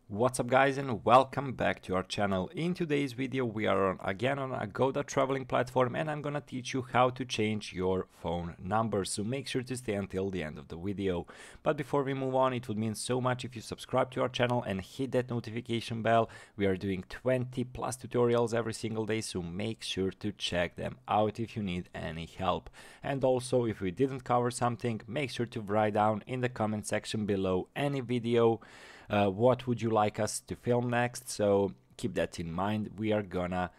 What's up guys, and welcome back to our channel. In today's video we are again on Agoda traveling platform, and I'm gonna teach you how to change your phone number, so make sure to stay until the end of the video. But before we move on, it would mean so much if you subscribe to our channel and hit that notification bell. We are doing 20 plus tutorials every single day, so make sure to check them out if you need any help. And also, if we didn't cover something, make sure to write down in the comment section below any video what would you like us to film next. So keep that in mind, we are gonna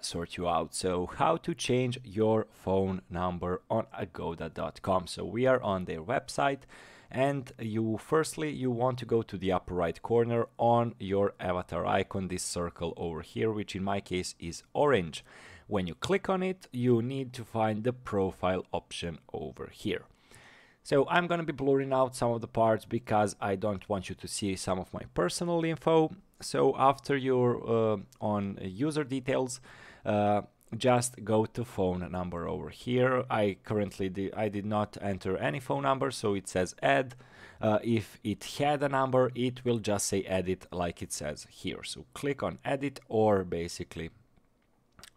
sort you out. So how to change your phone number on agoda.com. So we are on their website, and you want to go to the upper right corner on your avatar icon, this circle over here, which in my case is orange. When you click on it, you need to find the profile option over here. So I'm going to be blurring out some of the parts because I don't want you to see some of my personal info. So after you're on user details, just go to phone number over here. I did not enter any phone number, so it says add. If it had a number, it will just say edit like it says here. So click on edit, or basically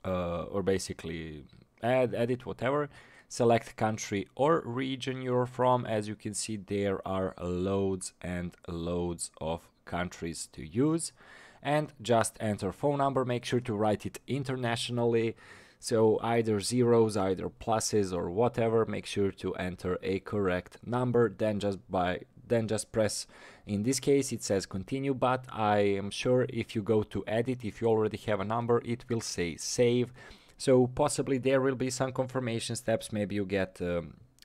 add, edit, whatever. Select country or region you're from. As you can see, there are loads and loads of countries to use, and just enter phone number. Make sure to write it internationally, so either zeros, either pluses, or whatever. Make sure to enter a correct number, then just press, in this case it says continue, but I am sure if you go to edit, if you already have a number, it will say save. So possibly there will be some confirmation steps, maybe you get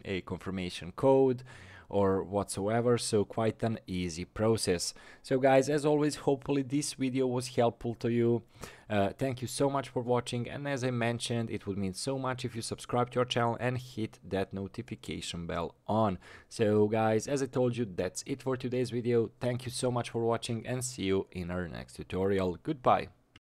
a confirmation code or whatsoever, so quite an easy process. So guys, as always, hopefully this video was helpful to you. Thank you so much for watching, and as I mentioned, it would mean so much if you subscribe to our channel and hit that notification bell on. So guys, as I told you, that's it for today's video. Thank you so much for watching, and see you in our next tutorial. Goodbye.